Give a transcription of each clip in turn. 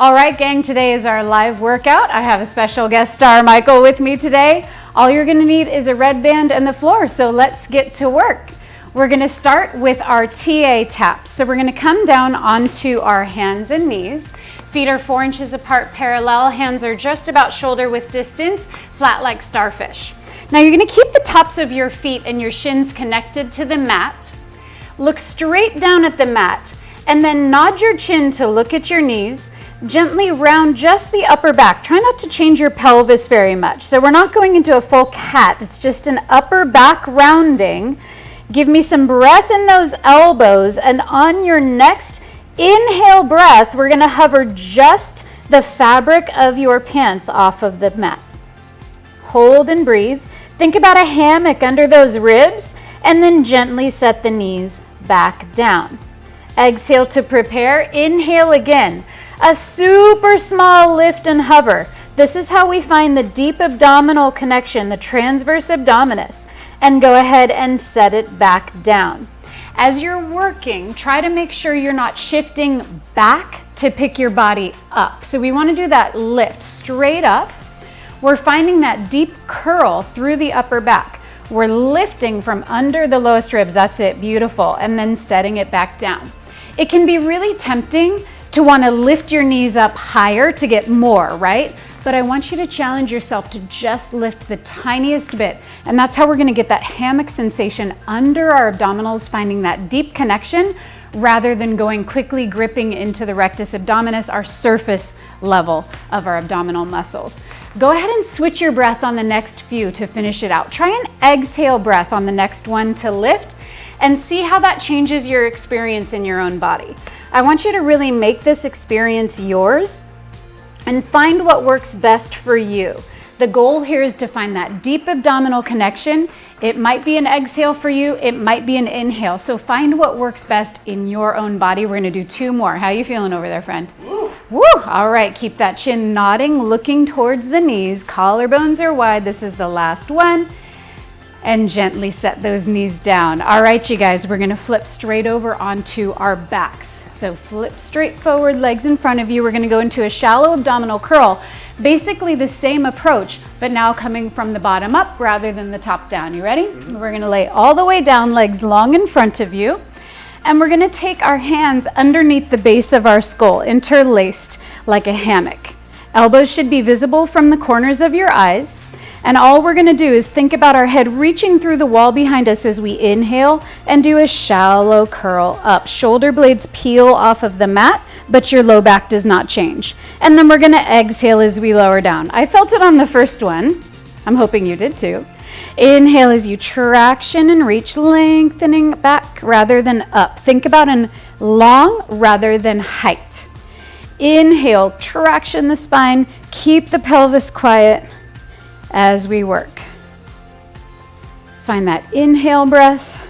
All right, gang, today is our live workout. I have a special guest star, Michael, with me today. All you're gonna need is a red band and the floor, so let's get to work. We're gonna start with our TA taps. So we're gonna come down onto our hands and knees. Feet are 4 inches apart parallel, hands are just about shoulder width distance, flat like starfish. Now you're gonna keep the tops of your feet and your shins connected to the mat. Look straight down at the mat and then nod your chin to look at your knees. Gently round just the upper back. Try not to change your pelvis very much. So we're not going into a full cat. It's just an upper back rounding. Give me some breath in those elbows, and on your next inhale breath, we're gonna hover just the fabric of your pants off of the mat. Hold and breathe. Think about a hammock under those ribs, and then gently set the knees back down. Exhale to prepare. Inhale again. A super small lift and hover. This is how we find the deep abdominal connection, the transverse abdominis, and go ahead and set it back down. As you're working, try to make sure you're not shifting back to pick your body up. So we want to do that lift straight up. We're finding that deep curl through the upper back. We're lifting from under the lowest ribs. That's it. Beautiful. And then setting it back down. It can be really tempting to want to lift your knees up higher to get more, right? But I want you to challenge yourself to just lift the tiniest bit. And that's how we're going to get that hammock sensation under our abdominals, finding that deep connection rather than going quickly gripping into the rectus abdominis, our surface level of our abdominal muscles. Go ahead and switch your breath on the next few to finish it out. Try an exhale breath on the next one to lift and see how that changes your experience in your own body. I want you to really make this experience yours and find what works best for you. The goal here is to find that deep abdominal connection. It might be an exhale for you, it might be an inhale. So find what works best in your own body. We're gonna do 2 more. How you feeling over there, friend? Woo! Woo! All right, keep that chin nodding, looking towards the knees. Collarbones are wide. This is the last one. And gently set those knees down. All right, you guys, we're gonna flip straight over onto our backs. So flip straight forward, legs in front of you. We're gonna go into a shallow abdominal curl. Basically the same approach, but now coming from the bottom up rather than the top down. You ready? We're gonna lay all the way down, legs long in front of you. And we're gonna take our hands underneath the base of our skull, interlaced like a hammock. Elbows should be visible from the corners of your eyes. And all we're gonna do is think about our head reaching through the wall behind us as we inhale and do a shallow curl up. Shoulder blades peel off of the mat, but your low back does not change. And then we're gonna exhale as we lower down. I felt it on the first one. I'm hoping you did too. Inhale as you traction and reach, lengthening back rather than up. Think about an long rather than height. Inhale, traction the spine, keep the pelvis quiet as we work. Find that inhale breath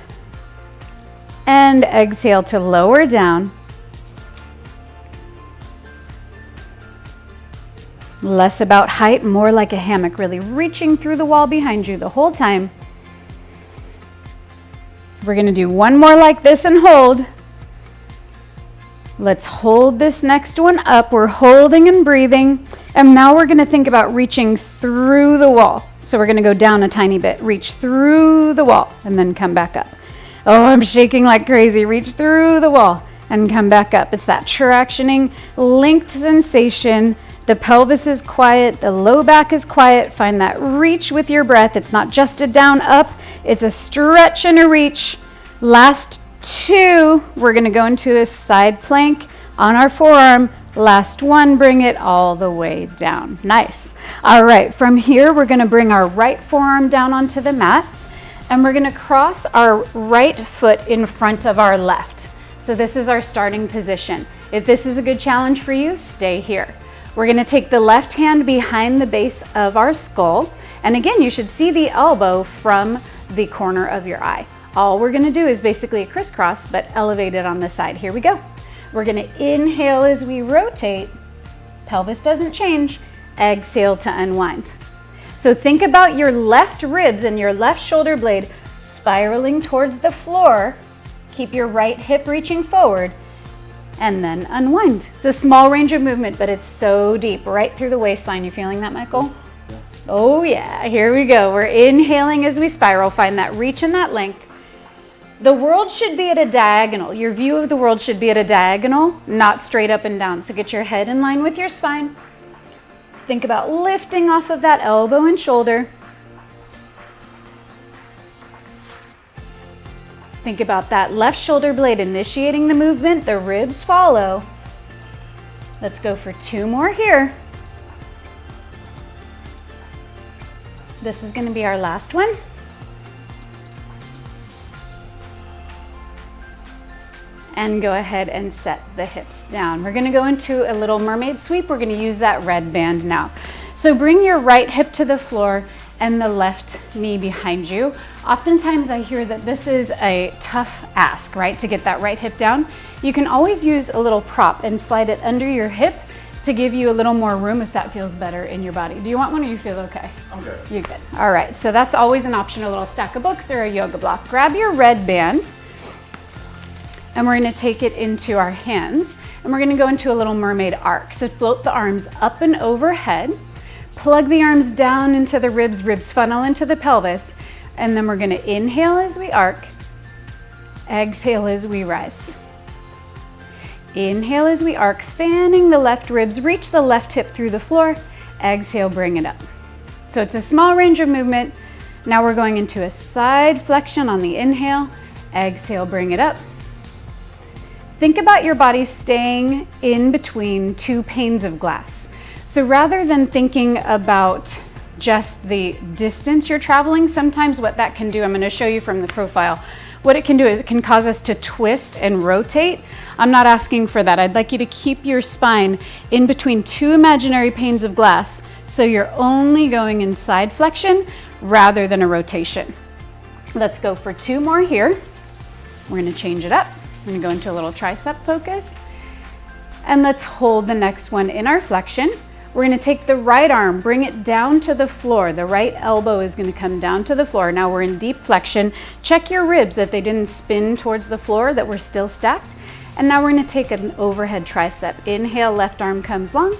and exhale to lower down. Less about height, more like a hammock, really reaching through the wall behind you the whole time. We're gonna do 1 more like this and hold. Let's hold this next one up. We're holding and breathing. And now we're gonna think about reaching through the wall. So we're gonna go down a tiny bit, reach through the wall, and then come back up. Oh, I'm shaking like crazy. Reach through the wall and come back up. It's that tractioning length sensation. The pelvis is quiet, the low back is quiet. Find that reach with your breath. It's not just a down up, it's a stretch and a reach. Last 2, we're gonna go into a side plank on our forearm. Last one, bring it all the way down. Nice. All right, from here, we're gonna bring our right forearm down onto the mat, and we're gonna cross our right foot in front of our left. So this is our starting position. If this is a good challenge for you, stay here. We're gonna take the left hand behind the base of our skull, and again, you should see the elbow from the corner of your eye. All we're gonna do is basically a crisscross, but elevated on the side. Here we go. We're gonna inhale as we rotate. Pelvis doesn't change. Exhale to unwind. So think about your left ribs and your left shoulder blade spiraling towards the floor. Keep your right hip reaching forward. and then unwind. It's a small range of movement, but it's so deep, right through the waistline. You feeling that, Michael? Yes. Oh yeah, here we go. We're inhaling as we spiral. Find that reach and that length. The world should be at a diagonal. Your view of the world should be at a diagonal, not straight up and down. So get your head in line with your spine. Think about lifting off of that elbow and shoulder. Think about that left shoulder blade initiating the movement, the ribs follow. Let's go for 2 more here. This is going to be our last one. And go ahead and set the hips down. We're going to go into a little mermaid sweep. We're going to use that red band now. So bring your right hip to the floor and the left knee behind you. Oftentimes I hear that this is a tough ask, right? To get that right hip down. You can always use a little prop and slide it under your hip to give you a little more room if that feels better in your body. Do you want one or you feel okay? I'm good. You're good. All right, so that's always an option, a little stack of books or a yoga block. Grab your red band and we're gonna take it into our hands and we're gonna go into a little mermaid arc. So float the arms up and overhead. Plug the arms down into the ribs, ribs funnel into the pelvis, and then we're gonna inhale as we arc, exhale as we rise. Inhale as we arc, fanning the left ribs, reach the left hip through the floor, exhale, bring it up. So it's a small range of movement. Now we're going into a side flexion on the inhale, exhale, bring it up. Think about your body staying in between 2 panes of glass. So rather than thinking about just the distance you're traveling, sometimes what that can do, I'm going to show you from the profile, what it can do is it can cause us to twist and rotate. I'm not asking for that. I'd like you to keep your spine in between 2 imaginary panes of glass so you're only going in side flexion rather than a rotation. Let's go for 2 more here. We're going to change it up. We're going to go into a little tricep focus. And let's hold the next one in our flexion. We're going to take the right arm, bring it down to the floor. The right elbow is going to come down to the floor. Now we're in deep flexion. Check your ribs that they didn't spin towards the floor, that we're still stacked. And now we're going to take an overhead tricep. Inhale, left arm comes long.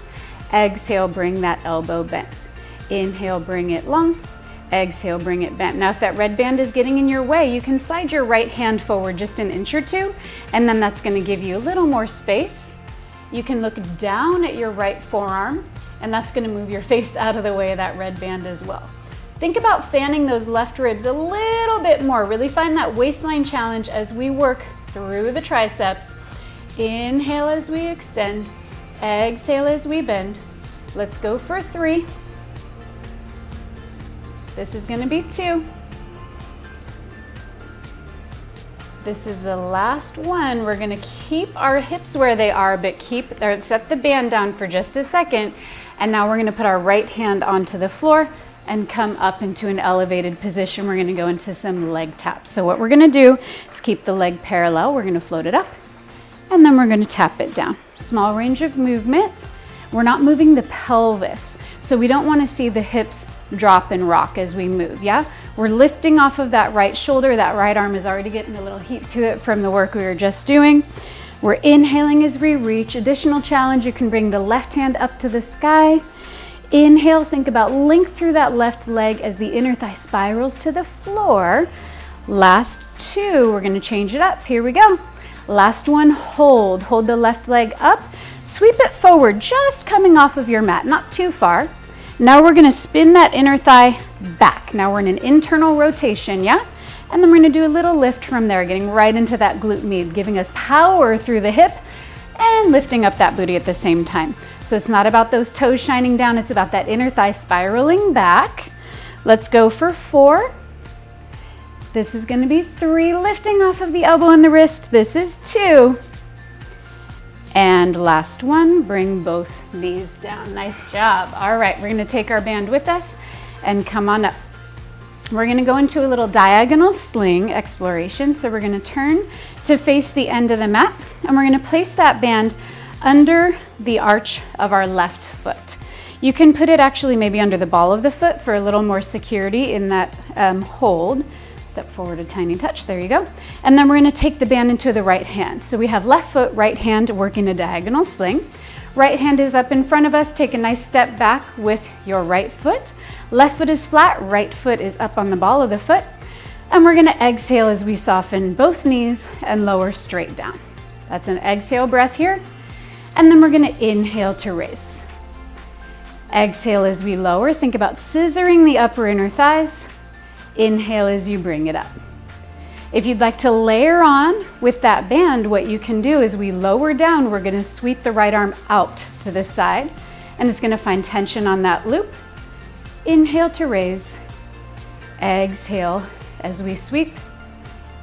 Exhale, bring that elbow bent. Inhale, bring it long. Exhale, bring it bent. Now if that red band is getting in your way, you can slide your right hand forward just an inch or 2, and then that's going to give you a little more space. You can look down at your right forearm, and that's going to move your face out of the way of that red band as well. Think about fanning those left ribs a little bit more. Really find that waistline challenge as we work through the triceps. Inhale as we extend, exhale as we bend. Let's go for 3. This is going to be 2. This is the last one. We're going to keep our hips where they are, but set the band down for just a second. And now we're going to put our right hand onto the floor and come up into an elevated position. We're going to go into some leg taps. So what we're going to do is keep the leg parallel. We're going to float it up, and then we're going to tap it down. Small range of movement. We're not moving the pelvis, so we don't want to see the hips drop and rock as we move, yeah? We're lifting off of that right shoulder. That right arm is already getting a little heat to it from the work we were just doing. We're inhaling as we reach. Additional challenge, you can bring the left hand up to the sky. Inhale, think about length through that left leg as the inner thigh spirals to the floor. Last 2, we're gonna change it up. Here we go. Last one, hold. Hold the left leg up. Sweep it forward, just coming off of your mat, not too far. Now we're gonna spin that inner thigh back. Now we're in an internal rotation, yeah? And then we're gonna do a little lift from there, getting right into that glute med, giving us power through the hip and lifting up that booty at the same time. So it's not about those toes shining down, it's about that inner thigh spiraling back. Let's go for 4. This is gonna be 3, lifting off of the elbow and the wrist. This is 2. And last one, bring both knees down. Nice job. All right, we're gonna take our band with us and come on up. We're gonna go into a little diagonal sling exploration. So we're gonna turn to face the end of the mat, and we're gonna place that band under the arch of our left foot. You can put it actually maybe under the ball of the foot for a little more security in that hold. Step forward a tiny touch, there you go. And then we're gonna take the band into the right hand. So we have left foot, right hand working a diagonal sling. Right hand is up in front of us. Take a nice step back with your right foot. Left foot is flat, right foot is up on the ball of the foot. And we're gonna exhale as we soften both knees and lower straight down. That's an exhale breath here. And then we're gonna inhale to raise. Exhale as we lower. Think about scissoring the upper inner thighs. Inhale as you bring it up. If you'd like to layer on with that band, what you can do is we lower down, we're gonna sweep the right arm out to this side, and it's gonna find tension on that loop. Inhale to raise. Exhale as we sweep.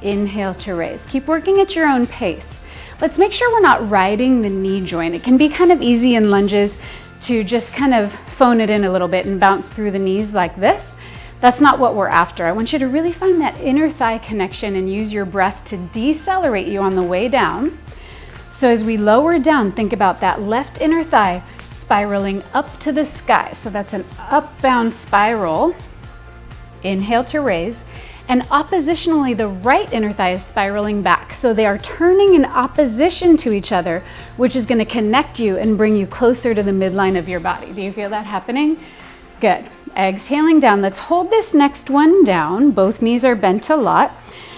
Inhale to raise. Keep working at your own pace. Let's make sure we're not riding the knee joint. It can be kind of easy in lunges to just kind of phone it in a little bit and bounce through the knees like this. That's not what we're after. I want you to really find that inner thigh connection and use your breath to decelerate you on the way down. So as we lower down, think about that left inner thigh spiraling up to the sky. So that's an upbound spiral. Inhale to raise. And oppositionally, the right inner thigh is spiraling back. So they are turning in opposition to each other, which is going to connect you and bring you closer to the midline of your body. Do you feel that happening? Good. Exhaling down. Let's hold this next one down. Both knees are bent a lot.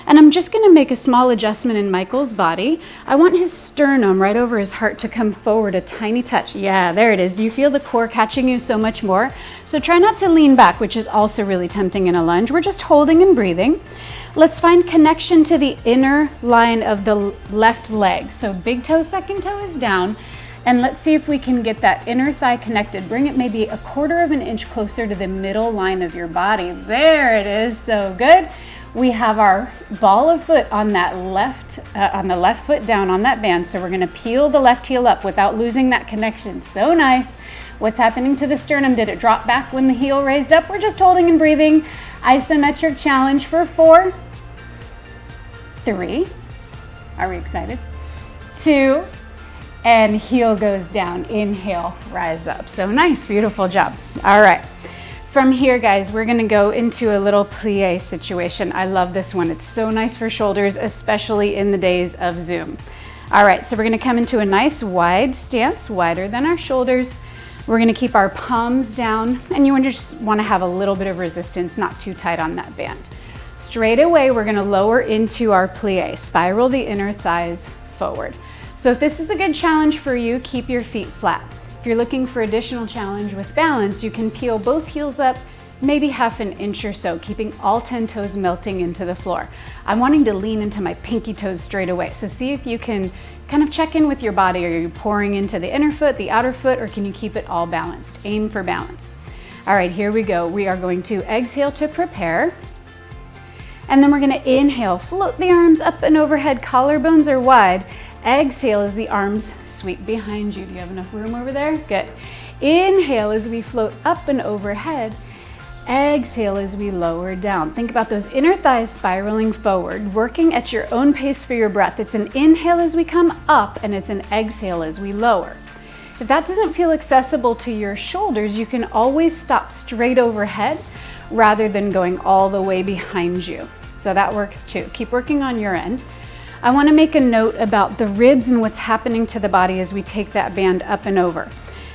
And I'm just going to make a small adjustment in Michael's body. I want his sternum right over his heart to come forward a tiny touch. Yeah, there it is. Do you feel the core catching you so much more? So try not to lean back, which is also really tempting in a lunge. We're just holding and breathing. Let's find connection to the inner line of the left leg. So big toe, second toe is down. And let's see if we can get that inner thigh connected. Bring it maybe 1/4 of an inch closer to the middle line of your body. There it is, so good. We have our ball of foot on that on the left foot down on that band. So we're gonna peel the left heel up without losing that connection. So nice. What's happening to the sternum? Did it drop back when the heel raised up? We're just holding and breathing. Isometric challenge for 4, 3. Are we excited? 2. And heel goes down. Inhale, rise up. So nice, beautiful job. All right. From here, guys, we're gonna go into a little plie situation. I love this one. It's so nice for shoulders, especially in the days of Zoom. All right, so we're gonna come into a nice wide stance, wider than our shoulders. We're gonna keep our palms down, and you just wanna have a little bit of resistance, not too tight on that band. Straight away, we're gonna lower into our plie. Spiral the inner thighs forward. So if this is a good challenge for you, keep your feet flat. If you're looking for additional challenge with balance, you can peel both heels up, maybe 1/2 inch or so, keeping all 10 toes melting into the floor. I'm wanting to lean into my pinky toes straight away. So see if you can kind of check in with your body. Are you pouring into the inner foot, the outer foot, or can you keep it all balanced? Aim for balance. All right, here we go. We are going to exhale to prepare. And then we're gonna inhale, float the arms up and overhead, collarbones are wide. Exhale as the arms sweep behind you. Do you have enough room over there? Good. Inhale as we float up and overhead. Exhale as we lower down. Think about those inner thighs spiraling forward, working at your own pace for your breath. It's an inhale as we come up, and it's an exhale as we lower. If that doesn't feel accessible to your shoulders, you can always stop straight overhead rather than going all the way behind you. So that works too. Keep working on your end. I want to make a note about the ribs and what's happening to the body as we take that band up and over.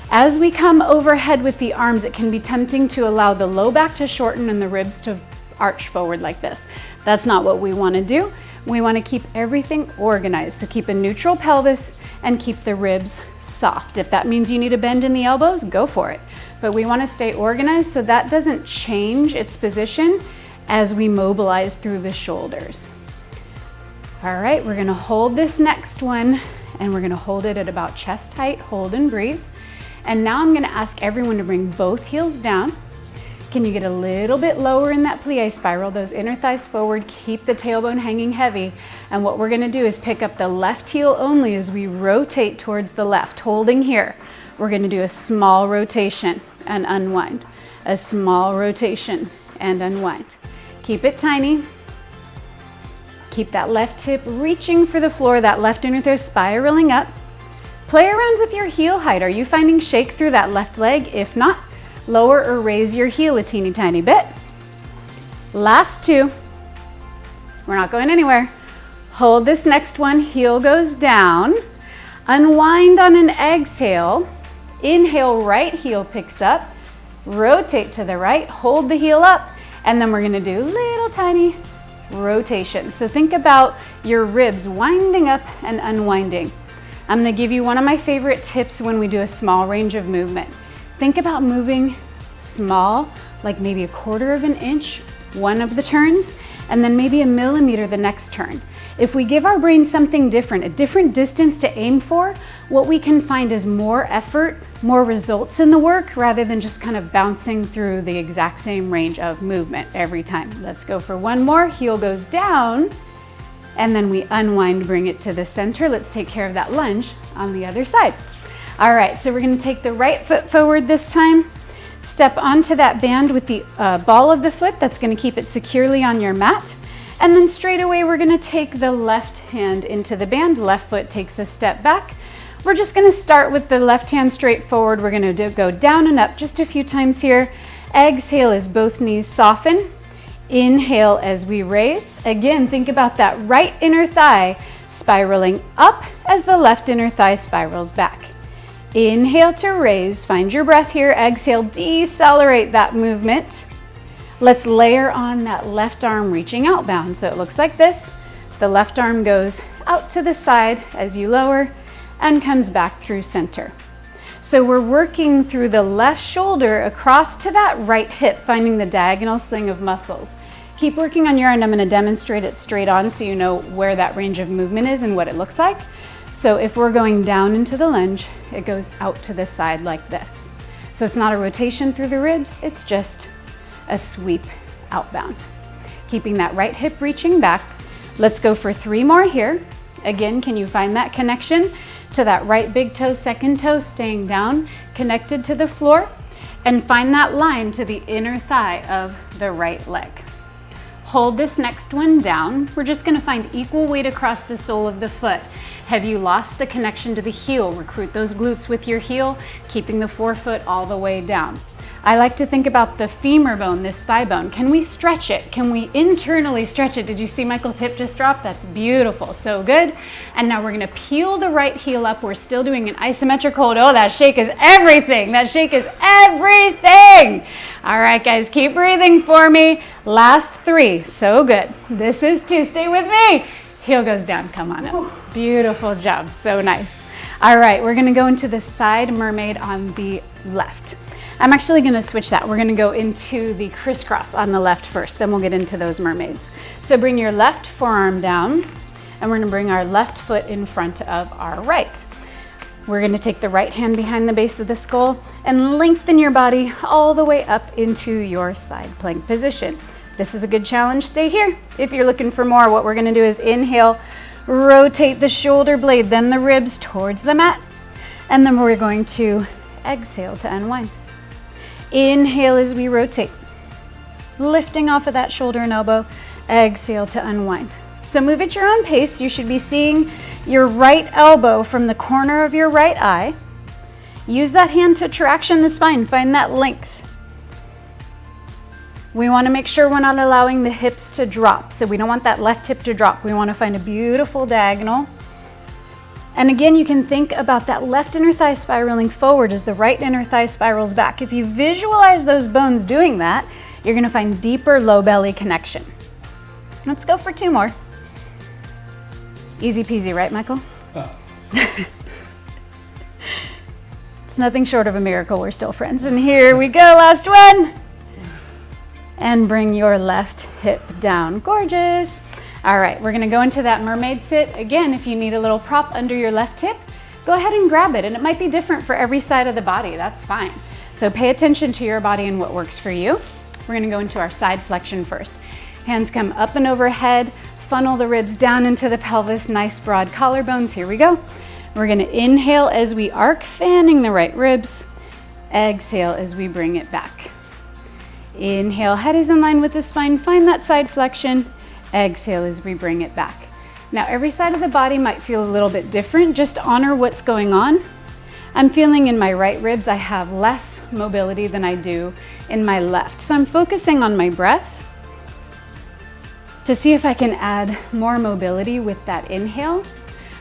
As we come overhead with the arms, it can be tempting to allow the low back to shorten and the ribs to arch forward like this. That's not what we want to do. We want to keep everything organized. So keep a neutral pelvis and keep the ribs soft. If that means you need a bend in the elbows, go for it. But we want to stay organized so that doesn't change its position as we mobilize through the shoulders. All right, we're gonna hold this next one and we're gonna hold it at about chest height, hold and breathe. And now I'm gonna ask everyone to bring both heels down. Can you get a little bit lower in that plie spiral, those inner thighs forward, keep the tailbone hanging heavy. And what we're gonna do is pick up the left heel only as we rotate towards the left, holding here. We're gonna do a small rotation and unwind, a small rotation and unwind. Keep it tiny. Keep that left hip reaching for the floor, that left inner thigh spiraling up. Play around with your heel height. Are you finding shake through that left leg? If not, lower or raise your heel a teeny tiny bit. Last 2. We're not going anywhere. Hold this next one, heel goes down. Unwind on an exhale. Inhale, right heel picks up. Rotate to the right, hold the heel up, and then we're gonna do little tiny rotations. So think about your ribs winding up and unwinding. I'm gonna give you one of my favorite tips when we do a small range of movement. Think about moving small, like maybe 1/4 of an inch, one of the turns, and then maybe 1 millimeter the next turn. If we give our brain something different, a different distance to aim for, what we can find is more effort, more results in the work, rather than just kind of bouncing through the exact same range of movement every time. Let's go for one more. Heel goes down, and then we unwind, bring it to the center. Let's take care of that lunge on the other side. All right, so we're gonna take the right foot forward this time. Step onto that band with the ball of the foot. That's gonna keep it securely on your mat. And then straight away, we're gonna take the left hand into the band. Left foot takes a step back. We're just gonna start with the left hand straight forward. We're gonna go down and up just a few times here. Exhale as both knees soften. Inhale as we raise. Again, think about that right inner thigh spiraling up as the left inner thigh spirals back. Inhale to raise, find your breath here. Exhale, decelerate that movement. Let's layer on that left arm reaching outbound. So it looks like this. The left arm goes out to the side as you lower and comes back through center. So we're working through the left shoulder across to that right hip, finding the diagonal sling of muscles. Keep working on your end. I'm gonna demonstrate it straight on so you know where that range of movement is and what it looks like. So if we're going down into the lunge, it goes out to the side like this. So it's not a rotation through the ribs, it's just a sweep outbound. Keeping that right hip reaching back. Let's go for 3 more here. Again, can you find that connection to that right big toe, second toe, staying down, connected to the floor, and find that line to the inner thigh of the right leg. Hold this next one down. We're just gonna find equal weight across the sole of the foot. Have you lost the connection to the heel? Recruit those glutes with your heel, keeping the forefoot all the way down. I like to think about the femur bone, this thigh bone. Can we stretch it? Can we internally stretch it? Did you see Michael's hip just drop? That's beautiful, so good. And now we're gonna peel the right heel up. We're still doing an isometric hold. Oh, that shake is everything. That shake is everything. All right, guys, keep breathing for me. Last 3, so good. This is 2, stay with me. Heel goes down, come on up. Beautiful job, so nice. All right, we're gonna go into the side mermaid on the left. I'm actually gonna switch that. We're gonna go into the crisscross on the left first, then we'll get into those mermaids. So bring your left forearm down, and we're gonna bring our left foot in front of our right. We're gonna take the right hand behind the base of the skull and lengthen your body all the way up into your side plank position. This is a good challenge, stay here. If you're looking for more, what we're gonna do is inhale, rotate the shoulder blade, then the ribs towards the mat, and then we're going to exhale to unwind. Inhale as we rotate, lifting off of that shoulder and elbow, exhale to unwind. So move at your own pace. You should be seeing your right elbow from the corner of your right eye. Use that hand to traction the spine, find that length. We wanna make sure we're not allowing the hips to drop. So we don't want that left hip to drop. We wanna find a beautiful diagonal. And again, you can think about that left inner thigh spiraling forward as the right inner thigh spirals back. If you visualize those bones doing that, you're gonna find deeper low belly connection. Let's go for 2 more. Easy peasy, right, Michael? Oh. It's nothing short of a miracle. We're still friends. And here we go, last one. And bring your left hip down. Gorgeous. All right, we're gonna go into that mermaid sit. Again, if you need a little prop under your left hip, go ahead and grab it. And it might be different for every side of the body, that's fine. So pay attention to your body and what works for you. We're gonna go into our side flexion first. Hands come up and overhead, funnel the ribs down into the pelvis, nice broad collarbones. Here we go. We're gonna inhale as we arc, fanning the right ribs. Exhale as we bring it back. Inhale, head is in line with the spine, find that side flexion. Exhale as we bring it back. Now every side of the body might feel a little bit different. Just honor what's going on. I'm feeling in my right ribs I have less mobility than I do in my left. So I'm focusing on my breath to see if I can add more mobility with that inhale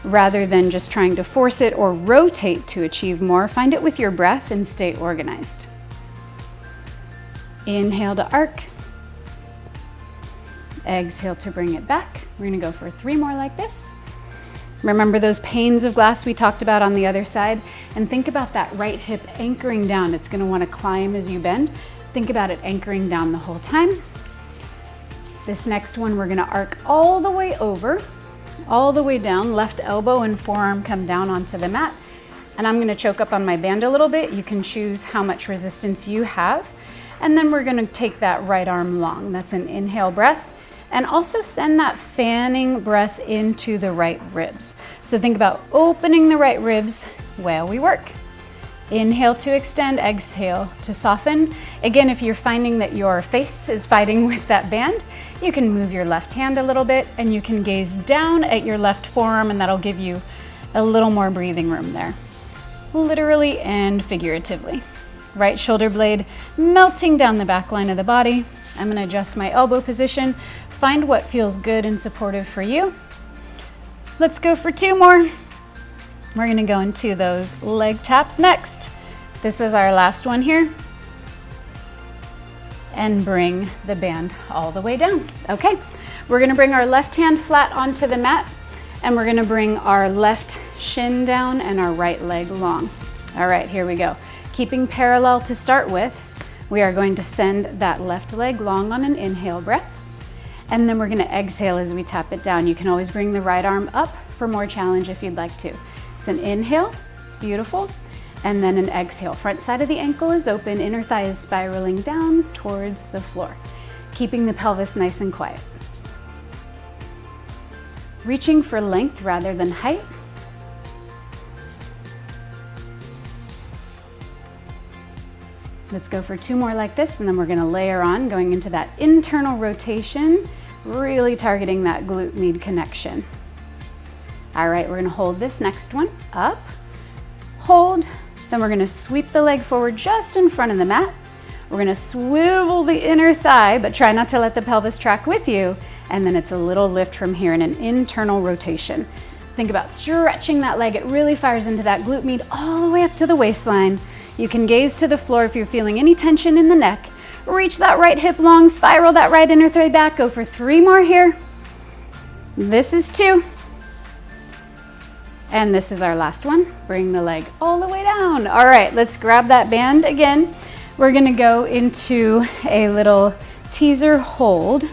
rather than just trying to force it or rotate to achieve more. Find it with your breath and stay organized. Inhale to arc. Exhale to bring it back. We're gonna go for 3 more like this. Remember those panes of glass we talked about on the other side? And think about that right hip anchoring down. It's gonna wanna climb as you bend. Think about it anchoring down the whole time. This next one, we're gonna arc all the way over, all the way down. Left elbow and forearm come down onto the mat. And I'm gonna choke up on my band a little bit. You can choose how much resistance you have. And then we're gonna take that right arm long. That's an inhale breath. And also send that fanning breath into the right ribs. So think about opening the right ribs while we work. Inhale to extend, exhale to soften. Again, if you're finding that your face is fighting with that band, you can move your left hand a little bit and you can gaze down at your left forearm, and that'll give you a little more breathing room there, literally and figuratively. Right shoulder blade melting down the back line of the body. I'm gonna adjust my elbow position. Find what feels good and supportive for you. Let's go for 2 more. We're gonna go into those leg taps next. This is our last one here. And bring the band all the way down. Okay, we're gonna bring our left hand flat onto the mat, and we're gonna bring our left shin down and our right leg long. All right, here we go. Keeping parallel to start with, we are going to send that left leg long on an inhale breath. And then we're gonna exhale as we tap it down. You can always bring the right arm up for more challenge if you'd like to. It's an inhale, beautiful, and then an exhale. Front side of the ankle is open, inner thigh is spiraling down towards the floor, keeping the pelvis nice and quiet. Reaching for length rather than height. Let's go for 2 more like this, and then we're gonna layer on, going into that internal rotation, really targeting that glute med connection. All right, we're gonna hold this next one up, hold, then we're gonna sweep the leg forward just in front of the mat. We're gonna swivel the inner thigh, but try not to let the pelvis track with you, and then it's a little lift from here in an internal rotation. Think about stretching that leg. It really fires into that glute med all the way up to the waistline. You can gaze to the floor if you're feeling any tension in the neck. Reach that right hip long, spiral that right inner thigh back. Go for 3 more here. This is 2. And this is our last one. Bring the leg all the way down. All right, let's grab that band again. We're gonna go into a little teaser hold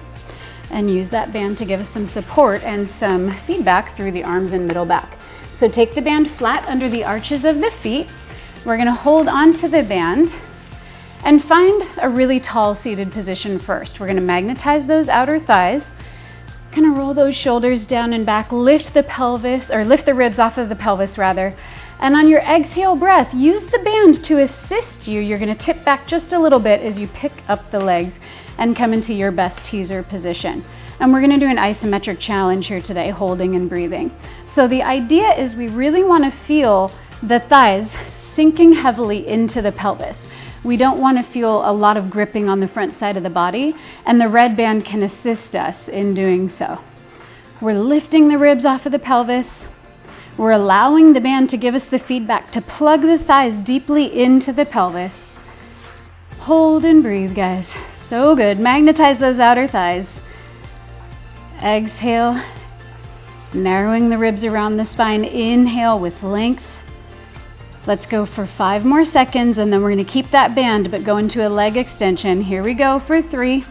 and use that band to give us some support and some feedback through the arms and middle back. So take the band flat under the arches of the feet. We're gonna hold onto the band and find a really tall seated position first. We're gonna magnetize those outer thighs, kind of roll those shoulders down and back, lift the pelvis, or lift the ribs off of the pelvis rather. And on your exhale breath, use the band to assist you. You're gonna tip back just a little bit as you pick up the legs and come into your best teaser position. And we're gonna do an isometric challenge here today, holding and breathing. So the idea is we really wanna feel the thighs sinking heavily into the pelvis. We don't want to feel a lot of gripping on the front side of the body, and the red band can assist us in doing so. We're lifting the ribs off of the pelvis. We're allowing the band to give us the feedback to plug the thighs deeply into the pelvis. Hold and breathe, guys. So good. Magnetize those outer thighs. Exhale, narrowing the ribs around the spine. Inhale with length. Let's go for 5 more seconds, and then we're gonna keep that band, but go into a leg extension. Here we go for 3.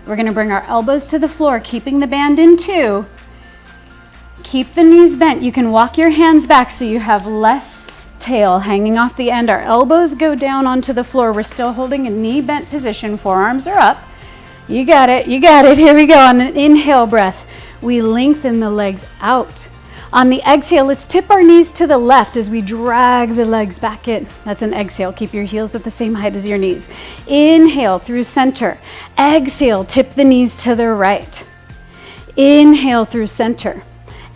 We're gonna bring our elbows to the floor, keeping the band in 2. Keep the knees bent. You can walk your hands back so you have less tail hanging off the end. Our elbows go down onto the floor. We're still holding a knee bent position. Forearms are up. You got it, you got it. Here we go. On an inhale breath, we lengthen the legs out. On the exhale, let's tip our knees to the left as we drag the legs back in. That's an exhale. Keep your heels at the same height as your knees. Inhale through center. Exhale, tip the knees to the right. Inhale through center.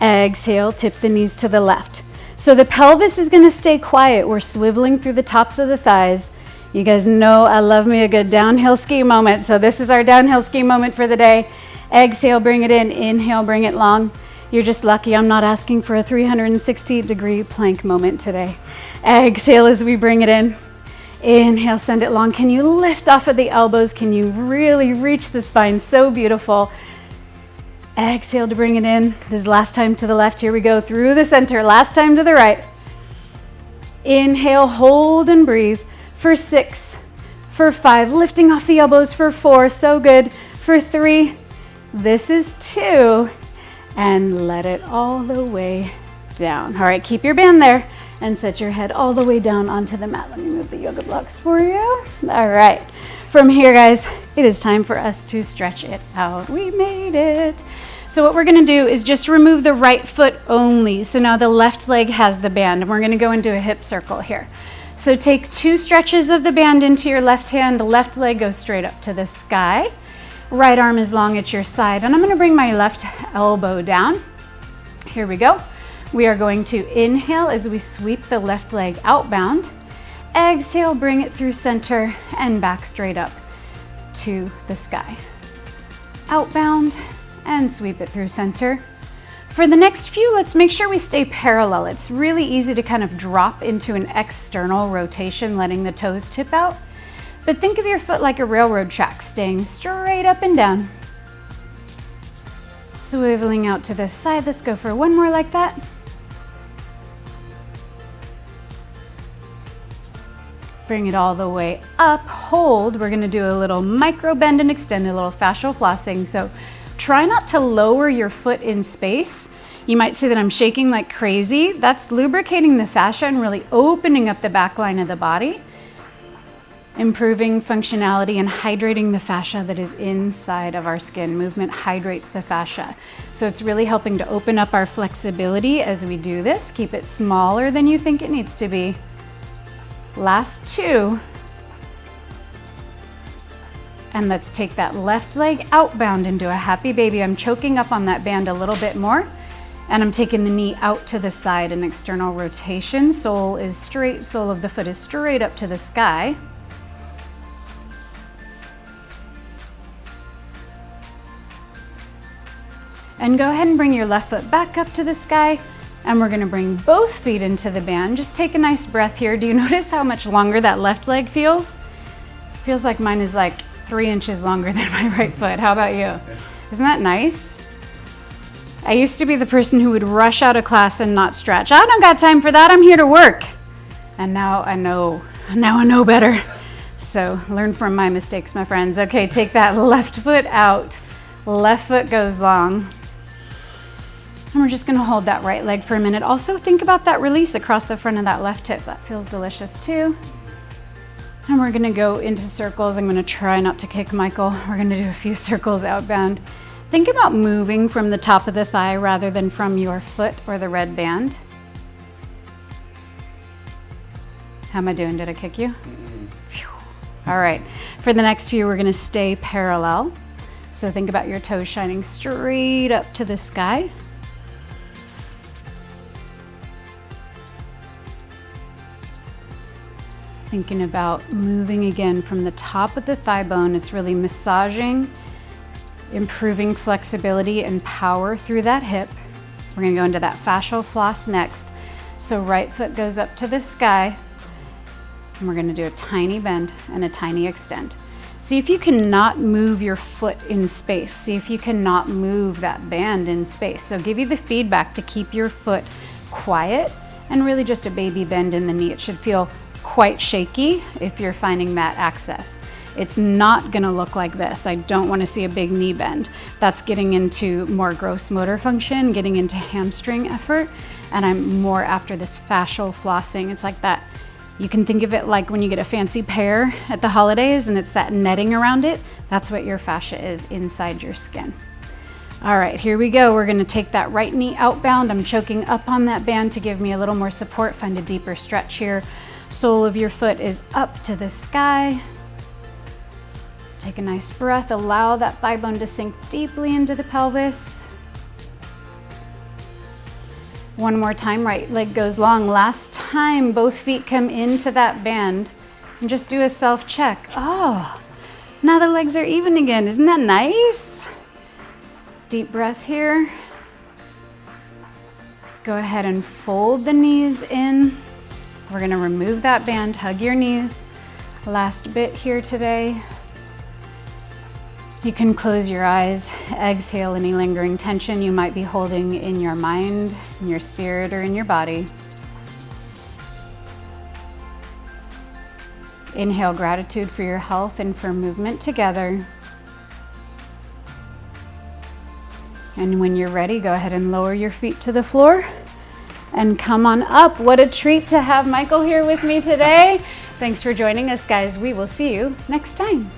Exhale, tip the knees to the left. So the pelvis is gonna stay quiet. We're swiveling through the tops of the thighs. You guys know I love me a good downhill ski moment. So this is our downhill ski moment for the day. Exhale, bring it in. Inhale, bring it long. You're just lucky I'm not asking for a 360-degree plank moment today. Exhale as we bring it in. Inhale, send it long. Can you lift off of the elbows? Can you really reach the spine? So beautiful. Exhale to bring it in. This is last time to the left. Here we go through the center. Last time to the right. Inhale, hold and breathe for 6, for 5, lifting off the elbows for 4, so good, for 3, this is 2, and let it all the way down. All right, keep your band there and set your head all the way down onto the mat. Let me move the yoga blocks for you. All right, from here, guys, it is time for us to stretch it out. We made it. So what we're gonna do is just remove the right foot only. So now the left leg has the band, and we're gonna go into a hip circle here. So take 2 stretches of the band into your left hand. The left leg goes straight up to the sky. Right arm is long at your side, and I'm gonna bring my left elbow down. Here we go. We are going to inhale as we sweep the left leg outbound. Exhale, bring it through center and back straight up to the sky. Outbound and sweep it through center. For the next few, let's make sure we stay parallel. It's really easy to kind of drop into an external rotation, letting the toes tip out. But think of your foot like a railroad track, staying straight up and down. Swiveling out to the side. Let's go for one more like that. Bring it all the way up, hold. We're gonna do a little micro bend and extend, a little fascial flossing. So try not to lower your foot in space. You might say that I'm shaking like crazy. That's lubricating the fascia and really opening up the back line of the body, improving functionality and hydrating the fascia that is inside of our skin. Movement hydrates the fascia. So it's really helping to open up our flexibility as we do this. Keep it smaller than you think it needs to be. Last 2. And let's take that left leg outbound into a happy baby. I'm choking up on that band a little bit more, and I'm taking the knee out to the side, an external rotation. Sole is straight, sole of the foot is straight up to the sky. And go ahead and bring your left foot back up to the sky, and we're gonna bring both feet into the band. Just take a nice breath here. Do you notice how much longer that left leg feels? Feels like mine is like 3 inches longer than my right foot. How about you? Isn't that nice? I used to be the person who would rush out of class and not stretch. I don't got time for that, I'm here to work. And now I know better. So learn from my mistakes, my friends. Okay, take that left foot out. Left foot goes long. And we're just gonna hold that right leg for a minute. Also think about that release across the front of that left hip. That feels delicious too. And we're gonna go into circles. I'm gonna try not to kick Michael. We're gonna do a few circles outbound. Think about moving from the top of the thigh rather than from your foot or the red band. How am I doing? Did I kick you? Phew. All right, for the next few, we're gonna stay parallel. So think about your toes shining straight up to the sky. Thinking about moving again from the top of the thigh bone. It's really massaging, improving flexibility and power through that hip. We're gonna go into that fascial floss next. So right foot goes up to the sky, and we're gonna do a tiny bend and a tiny extend. See if you cannot move your foot in space. See if you cannot move that band in space. So give you the feedback to keep your foot quiet and really just a baby bend in the knee. It should feel quite shaky if you're finding that access. It's not gonna look like this. I don't wanna see a big knee bend. That's getting into more gross motor function, getting into hamstring effort, and I'm more after this fascial flossing. It's like that, you can think of it like when you get a fancy pear at the holidays and it's that netting around it. That's what your fascia is inside your skin. All right, here we go. We're gonna take that right knee outbound. I'm choking up on that band to give me a little more support. Find a deeper stretch here. Sole of your foot is up to the sky. Take a nice breath. Allow that thigh bone to sink deeply into the pelvis. One more time, right leg goes long. Last time, both feet come into that band. And just do a self-check. Oh, now the legs are even again. Isn't that nice? Deep breath here. Go ahead and fold the knees in. We're gonna remove that band, hug your knees. Last bit here today. You can close your eyes, exhale any lingering tension you might be holding in your mind, in your spirit, or in your body. Inhale gratitude for your health and for movement together. And when you're ready, go ahead and lower your feet to the floor and come on up. What a treat to have Michael here with me today. Thanks for joining us, guys. We will see you next time.